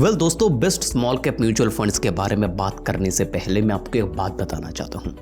दोस्तों, best small cap mutual funds के बारे में बात करने से पहले मैं आपको एक बात बताना चाहता हूं।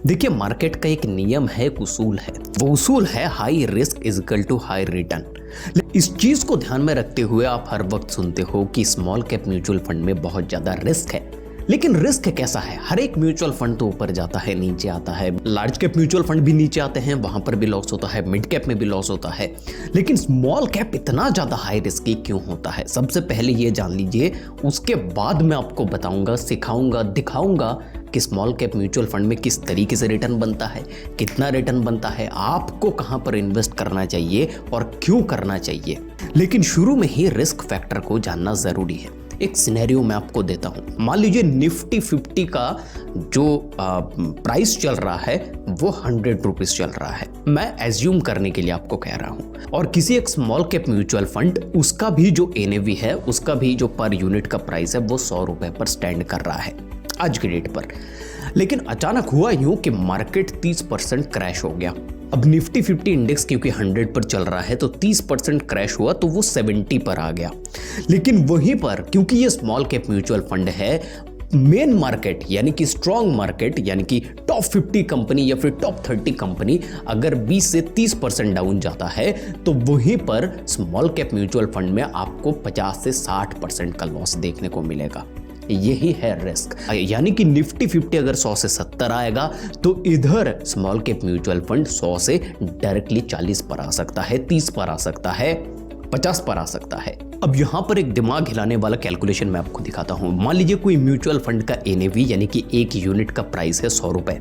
देखिए, मार्केट का एक नियम है, एक उसूल है। वो उसूल है high risk is equal to high return. इस चीज को ध्यान में रखते हुए आप हर वक्त सुनते हो कि स्मॉल कैप म्यूचुअल फंड में बहुत ज्यादा रिस्क है। लेकिन रिस्क कैसा है? हर एक म्यूचुअल फंड तो ऊपर जाता है, नीचे आता है। लार्ज कैप म्यूचुअल फंड भी नीचे आते हैं, वहां पर भी लॉस होता है। मिड कैप में भी लॉस होता है। लेकिन स्मॉल कैप इतना ज्यादा हाई रिस्की क्यों होता है? सबसे पहले ये जान लीजिए, उसके बाद मैं आपको बताऊंगा, सिखाऊंगा, दिखाऊंगा कि स्मॉल कैप म्यूचुअल फंड में किस तरीके से रिटर्न बनता है, कितना रिटर्न बनता है, आपको कहां पर इन्वेस्ट करना चाहिए और क्यों करना चाहिए। लेकिन शुरू में ही रिस्क फैक्टर को जानना जरूरी है। एक सिनेरियो मैं आपको देता हूं। मान लीजिए निफ्टी 50 का जो प्राइस चल रहा है वो 100 रुपीज चल रहा है। मैं एज्यूम करने के लिए आपको कह रहा हूं। और किसी एक स्मॉल कैप म्यूचुअल फंड, उसका भी जो एनएवी है, उसका भी जो पर यूनिट का प्राइस है वो 100 रुपए पर स्टैंड कर रहा है आज की डेट पर। लेकिन अचानक हुआ यूं कि मार्केट 30% क्रैश हो गया। अब निफ्टी 50 इंडेक्स क्योंकि 100 पर चल रहा है तो 30% क्रैश हुआ तो वो 70 पर आ गया। लेकिन वहीं पर क्योंकि ये स्मॉल कैप म्यूचुअल फंड है, मेन मार्केट यानी कि स्ट्रॉन्ग मार्केट यानी कि टॉप 50 कंपनी या फिर टॉप 30 कंपनी अगर 20 से 30% डाउन जाता है तो वहीं पर स्मॉल कैप म्यूचुअल फंड में आपको 50 से 60% का लॉस देखने को मिलेगा। यही है रिस्क। यानी कि निफ्टी 50 अगर 100 से 70 आएगा तो इधर स्मॉल कैप म्यूचुअल फंड 100 से डायरेक्टली 40 पर आ सकता है, 30 पर आ सकता है, 50 पर आ सकता है। अब यहां पर एक दिमाग हिलाने वाला कैलकुलेशन मैं आपको दिखाता हूं। मान लीजिए कोई म्यूचुअल फंड का एनएवी यानी कि एक यूनिट का प्राइस है 100 रुपए।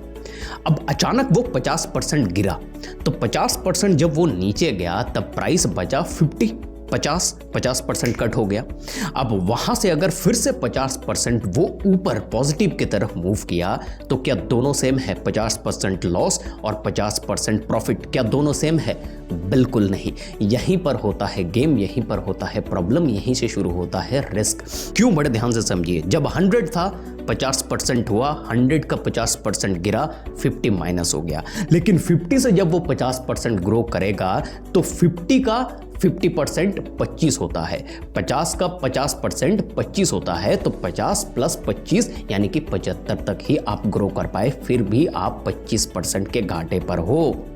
अब अचानक वो 50% गिरा तो 50% जब वो नीचे गया तब प्राइस बचा 50% कट हो गया। अब वहां से अगर फिर से 50% वो ऊपर पॉजिटिव की तरफ मूव किया तो क्या दोनों सेम है? 50% लॉस और 50% प्रॉफिट, क्या दोनों सेम है? बिल्कुल नहीं। यहीं पर होता है गेम, यहीं पर होता है प्रॉब्लम, यहीं से शुरू होता है रिस्क। क्यों? बड़े ध्यान से समझिए। जब 100 था 50% हुआ, 100 का 50% गिरा, 50 माइनस हो गया। लेकिन 50 से जब वो 50% ग्रो करेगा तो 50 का 50% 25 होता है, 50 का 50% 25 होता है। तो 50 प्लस 25 यानी कि 75 तक ही आप ग्रो कर पाए, फिर भी आप 25% के घाटे पर हो।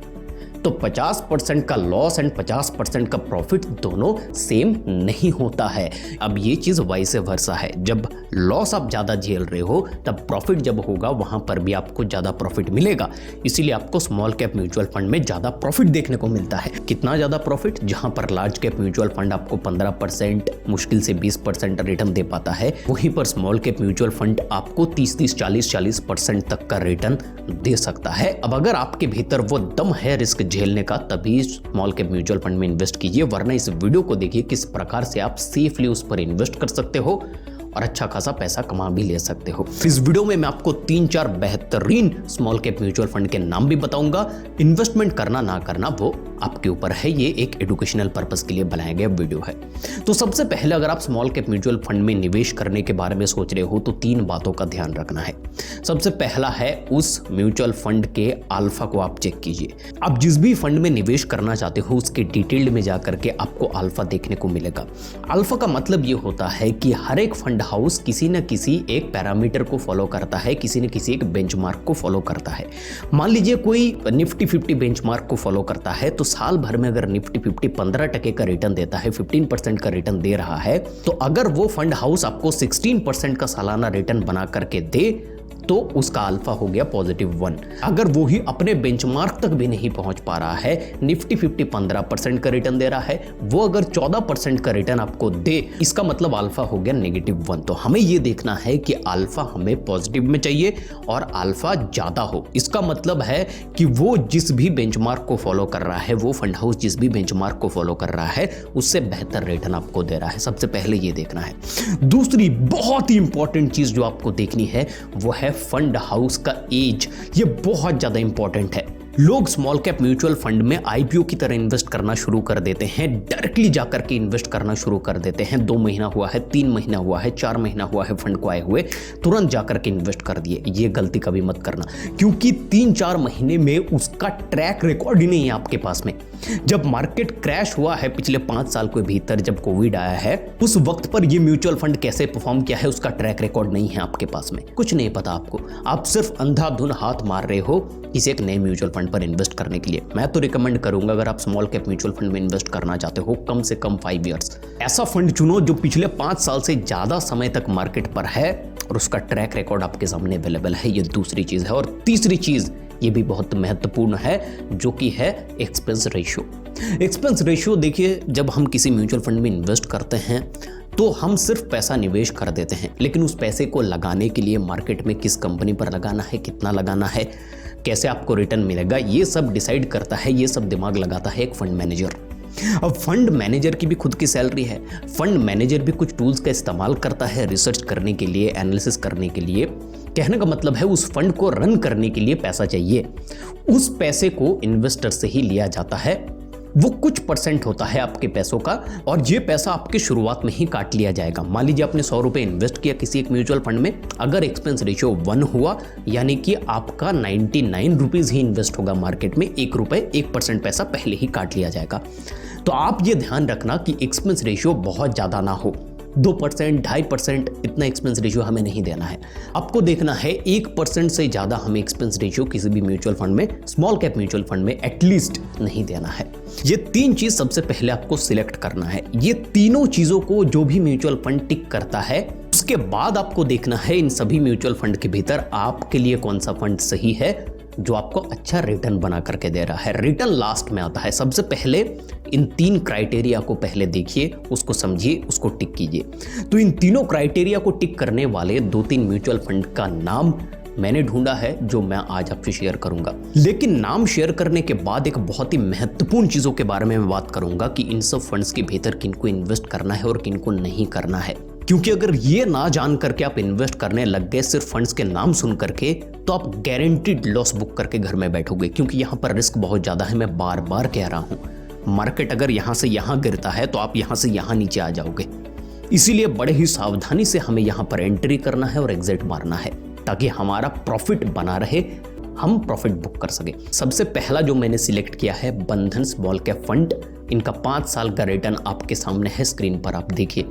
तो 50% का लॉस एंड 50% का प्रॉफिट दोनों सेम नहीं होता है। अब ये चीज वाइस वर्सा है। जब लॉस आप ज्यादा झेल रहे हो तब प्रॉफिट जब होगा वहां पर भी आपको ज्यादा प्रॉफिट मिलेगा। इसीलिए आपको स्मॉल कैप म्यूचुअल फंड में ज्यादा प्रॉफिट देखने को मिलता है। कितना ज्यादा प्रॉफिट? जहां पर लार्ज कैप म्यूचुअल फंड आपको 15%, मुश्किल से 20% रिटर्न दे पाता है, वहीं पर स्मॉल कैप म्यूचुअल फंड आपको 30, 40% तक का रिटर्न दे सकता है। अब अगर आपके भीतर वो दम है रिस्क झेलने का, तभी स्मॉल कैप म्यूचुअल फंड में इन्वेस्ट कीजिए। वरना इस वीडियो को देखिए किस प्रकार से आप सेफली उस पर इन्वेस्ट कर सकते हो और अच्छा खासा पैसा कमा भी ले सकते हो। इस वीडियो में मैं आपको 3-4 बेहतरीन स्मॉल कैप म्यूचुअल फंड के नाम भी बताऊंगा। इन्वेस्टमेंट करना ना करना वो आपके ऊपर है। ये एक एजुकेशनल पर्पस के लिए बनाया गया वीडियो है। तो सबसे पहले अगर आप स्मॉल कैप म्यूचुअल फंड में निवेश करने के बारे में सोच रहे हो तो 3 बातों का ध्यान रखना है। सबसे पहला है उस म्यूचुअल फंड के अल्फा को आप चेक कीजिए। आप जिस भी फंड में निवेश करना चाहते हो उसके डिटेल्ड में जाकर के आपको अल्फा देखने को मिलेगा। अल्फा का मतलब ये होता है कि हर एक फंड हाउस किसी न किसी एक पैरामीटर को फॉलो करता है, किसी न किसी एक बेंचमार्क को फॉलो करता है। मान लीजिए कोई निफ्टी 50 बेंचमार्क को फॉलो करता है तो साल भर में अगर निफ्टी 50 15% का रिटर्न देता है, 15% का रिटर्न दे रहा है, तो अगर वो फंड हाउस आपको 16% का सालाना रिटर्न बना करके दे तो उसका अल्फा हो गया +1। अगर वो ही अपने बेंचमार्क तक भी नहीं पहुंच पा रहा है, निफ्टी 50 15% का रिटर्न दे रहा है, वो अगर 14% का रिटर्न आपको दे, इसका मतलब अल्फा हो गया -1। तो हमें ये देखना है कि अल्फा हमें पॉजिटिव में चाहिए और अल्फा ज्यादा हो। इसका मतलब है कि वो जिस भी बेंचमार्क को फॉलो कर रहा है, वो फंड हाउस जिस भी बेंचमार्क को फॉलो कर रहा है, उससे बेहतर रिटर्न आपको दे रहा है। सबसे पहले ये देखना है। दूसरी बहुत ही इंपॉर्टेंट चीज जो आपको देखनी है वो है फंड हाउस का एज। ये बहुत ज्यादा इंपॉर्टेंट है। लोग स्मॉल कैप म्यूचुअल फंड में आईपीओ की तरह इन्वेस्ट करना शुरू कर देते हैं, डायरेक्टली जाकर के इन्वेस्ट करना शुरू कर देते हैं। 2 महीना हुआ है, 3 महीना हुआ है, 4 महीना हुआ है फंड को आए हुए, तुरंत जाकर के इन्वेस्ट कर दिए। ये गलती कभी मत करना, क्योंकि 3-4 महीने में उसका ट्रैक रिकॉर्ड ही नहीं है आपके पास में। जब मार्केट क्रैश हुआ है पिछले 5 साल के भीतर, जब कोविड आया है, उस वक्त पर ये म्यूचुअल फंड कैसे परफॉर्म किया है उसका ट्रैक रिकॉर्ड नहीं है आपके पास में, कुछ नहीं पता आपको। आप सिर्फ अंधाधुन हाथ मार रहे हो किसी एक नए म्यूचुअल फंड पर इन्वेस्ट करने के लिए। मैं तो रिकमेंड करूंगा, अगर आप स्मॉल कैप म्यूचुअल फंड में इन्वेस्ट करना चाहते हो, कम से कम 5 इयर्स ऐसा फंड चुनो जो पिछले 5 साल से ज्यादा समय तक मार्केट पर है और उसका ट्रैक रिकॉर्ड आपके सामने अवेलेबल है। ये दूसरी चीज है। और तीसरी चीज, ये भी बहुत महत्वपूर्ण है, जो कि है एक्सपेंस रेशियो। एक्सपेंस रेशियो देखिए, जब हम किसी म्यूचुअल फंड में इन्वेस्ट करते हैं तो हम सिर्फ पैसा निवेश कर देते हैं, लेकिन उस पैसे को लगाने के लिए मार्केट में किस कंपनी पर लगाना है, कितना लगाना है, कैसे आपको रिटर्न मिलेगा, ये सब डिसाइड करता है, ये सब दिमाग लगाता है एक फंड मैनेजर। अब फंड मैनेजर की भी खुद की सैलरी है। फंड मैनेजर भी कुछ टूल्स का इस्तेमाल करता है रिसर्च करने के लिए, एनालिसिस करने के लिए। कहने का मतलब है उस फंड को रन करने के लिए पैसा चाहिए। उस पैसे को इन्वेस्टर से ही लिया जाता है। वो कुछ % होता है आपके पैसों का, और ये पैसा आपके शुरुआत में ही काट लिया जाएगा। मान लीजिए आपने 100 रुपये इन्वेस्ट किया किसी एक म्यूचुअल फंड में, अगर एक्सपेंस रेशियो 1 हुआ, यानी कि आपका 99 रुपीज़ ही इन्वेस्ट होगा मार्केट में, 1 रुपये 1% पैसा पहले ही काट लिया जाएगा। तो आप ये ध्यान रखना कि एक्सपेंस रेशियो बहुत ज़्यादा ना हो। 2%, 2.5% इतना एक्सपेंस रेशियो हमें नहीं देना है। आपको देखना है 1% से ज़्यादा हमें एक्सपेंस रेशियो किसी भी म्यूचुअल फंड में, स्मॉल कैप म्यूचुअल फंड में एटलीस्ट नहीं देना है। ये 3 चीज़ सबसे पहले आपको सिलेक्ट करना है। ये तीनों चीज़ों को जो भी म्यूचुअल फंड टिक करता है, उसके बाद आपको देखना है इन सभी म्यूचुअल फंड के भीतर आपके लिए कौन सा फंड सही है, जो आपको अच्छा रिटर्न बना करके दे रहा है। रिटर्न लास्ट में आता है। सबसे पहले इन 3 क्राइटेरिया को पहले देखिए, उसको समझिए, उसको टिक कीजिए। तो इन तीनों क्राइटेरिया को टिक करने वाले 2-3 म्यूचुअल फंड का नाम मैंने ढूंढा है, जो मैं आज आपसे शेयर करूंगा। लेकिन नाम शेयर करने के बाद एक बहुत ही महत्वपूर्ण चीजों के बारे में मैं बात करूंगा कि इन सब फंड्स के भीतर किनको इन्वेस्ट करना है और किनको नहीं करना है। क्योंकि अगर ये ना जान करके आप इन्वेस्ट करने लग गए सिर्फ फंड्स के नाम सुन करके, तो आप गारंटीड लॉस बुक करके घर में बैठोगे, क्योंकि यहाँ पर रिस्क बहुत ज़्यादा है। मैं बार बार कह रहा हूँ, मार्केट अगर यहाँ से यहाँ गिरता है तो आप यहाँ से यहाँ नीचे आ जाओगे। इसीलिए बड़े ही सावधानी से हमें यहाँ पर एंट्री करना है और एग्जिट मारना है, ताकि हमारा प्रॉफिट बना रहे, हम प्रॉफिट बुक कर सके। सबसे पहला जो मैंने सिलेक्ट किया है बंधन स्मॉल कैप फंड। इनका 5 साल का रिटर्न आपके सामने है, स्क्रीन पर आप देखिए।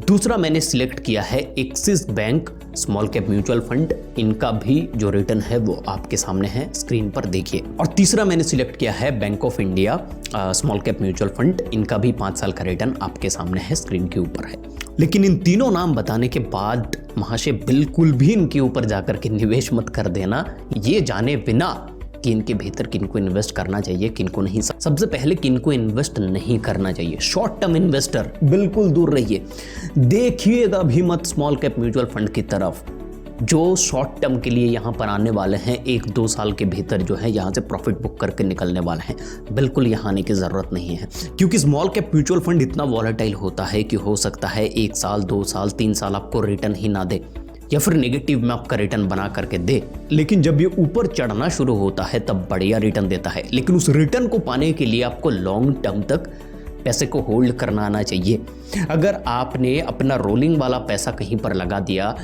दूसरा मैंने सिलेक्ट किया है axis bank small cap mutual fund. इनका भी जो रिटर्न है वो आपके सामने है, स्क्रीन पर देखिए। और तीसरा मैंने सिलेक्ट किया है bank of India small cap mutual fund. इनका भी 5 साल का रिटर्न आपके सामने है, स्क्रीन के ऊपर है। लेकिन इन तीनों नाम बताने के बाद महाशय बिल्कुल भी इनके ऊपर जाकर के निवेश मत कर देना, ये जाने बिना कि इनके भीतर किनको इन्वेस्ट करना चाहिए, किनको नहीं। सबसे पहले किनको इन्वेस्ट नहीं करना चाहिए। शॉर्ट टर्म इन्वेस्टर बिल्कुल दूर रहिए। देखिएगा भी मत स्मॉल कैप म्यूचुअल फंड की तरफ, जो शॉर्ट टर्म के लिए यहाँ पर आने वाले हैं, 1-2 साल के भीतर जो है यहाँ से प्रॉफिट बुक करके निकलने वाले हैं। बिल्कुल यहाँ आने की ज़रूरत नहीं है, क्योंकि स्मॉल कैप म्यूचुअल फंड इतना वॉलेटाइल होता है कि हो सकता है 1 साल, 2 साल, 3 साल आपको रिटर्न ही ना दे, या फिर नेगेटिव में आपका रिटर्न बना करके दे। लेकिन जब ये ऊपर चढ़ना शुरू होता है तब बढ़िया रिटर्न देता है। लेकिन उस रिटर्न को पाने के लिए आपको लॉन्ग टर्म तक पैसे को होल्ड करना आना चाहिए। अगर आपने अपना रोलिंग वाला पैसा कहीं पर लगा दिया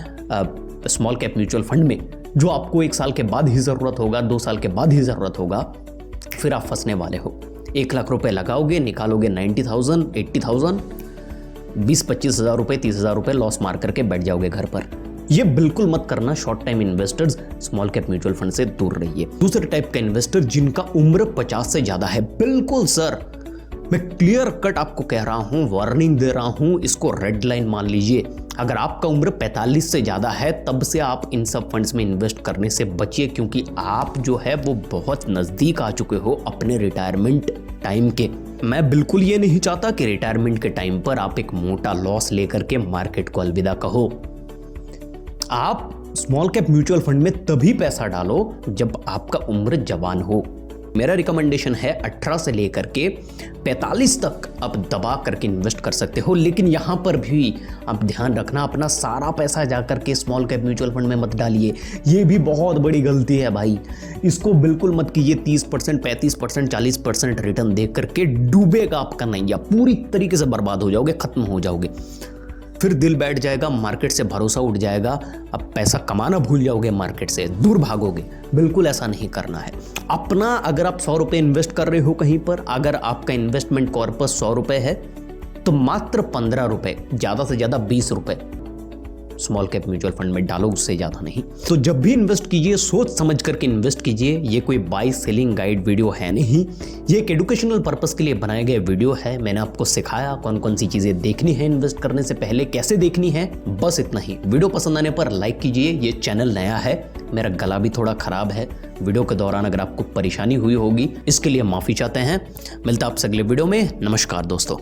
स्मॉल कैप म्यूचुअल फंड में, जो आपको 1 साल के बाद ही ज़रूरत होगा, 2 साल के बाद ही ज़रूरत होगा, फिर आप फंसने वाले हो। 1 लाख रुपए लगाओगे, निकालोगे 90,000, 80,000, 20-25 हज़ार रुपये, 30 हज़ार रुपये लॉस मार करके बैठ जाओगे घर पर। ये बिल्कुल मत करना। Short time investors small cap mutual fund से दूर रहिए। दूसरे टाइप का इन्वेस्टर जिनका उम्र 50 से ज्यादा है, बिल्कुल सर मैं क्लियर कट आपको कह रहा हूं, वार्निंग दे रहा हूं, इसको रेड लाइन मान लीजिए। अगर आपका उम्र 45 से ज्यादा है, तब से आप इन सब फंड्स में इन्वेस्ट करने से बचिए, क्योंकि आप जो है वो बहुत नजदीक आ चुके हो अपने रिटायरमेंट टाइम के। मैं बिल्कुल ये नहीं चाहता कि रिटायरमेंट के टाइम पर आप एक मोटा लॉस लेकर के मार्केट को अलविदा कहो। आप स्मॉल कैप म्यूचुअल फंड में तभी पैसा डालो जब आपका उम्र जवान हो। मेरा रिकमेंडेशन है 18 से लेकर के 45 तक आप दबा करके इन्वेस्ट कर सकते हो। लेकिन यहाँ पर भी आप ध्यान रखना, अपना सारा पैसा जा करके स्मॉल कैप म्यूचुअल फंड में मत डालिए, ये भी बहुत बड़ी गलती है भाई। इसको बिल्कुल मत कीजिए। 30%, 35%, 40% रिटर्न दे करके डूबेगा आपका नैया, पूरी तरीके से बर्बाद हो जाओगे, खत्म हो जाओगे। फिर दिल बैठ जाएगा, मार्केट से भरोसा उठ जाएगा, अब पैसा कमाना भूल जाओगे, मार्केट से दूर भागोगे। बिल्कुल ऐसा नहीं करना है। अपना अगर आप 100 रुपये इन्वेस्ट कर रहे हो कहीं पर, अगर आपका इन्वेस्टमेंट कॉर्पस 100 रुपये है तो मात्र 15 रुपये, ज़्यादा से ज़्यादा 20 रुपये स्मॉल कैप म्यूचुअल फंड में डालो, उससे ज़्यादा नहीं। तो जब भी इन्वेस्ट कीजिए सोच समझ करके इन्वेस्ट कीजिए। ये कोई बाई सेलिंग गाइड वीडियो है नहीं, ये एक एजुकेशनल पर्पस के लिए बनाया गया वीडियो है। मैंने आपको सिखाया कौन कौन सी चीज़ें देखनी है इन्वेस्ट करने से पहले, कैसे देखनी है, बस इतना ही। वीडियो पसंद आने पर लाइक कीजिए। ये चैनल नया है, मेरा गला भी थोड़ा खराब है, वीडियो के दौरान अगर आपको परेशानी हुई होगी इसके लिए माफ़ी चाहते हैं। मिलता है आपसे अगले वीडियो में। नमस्कार दोस्तों।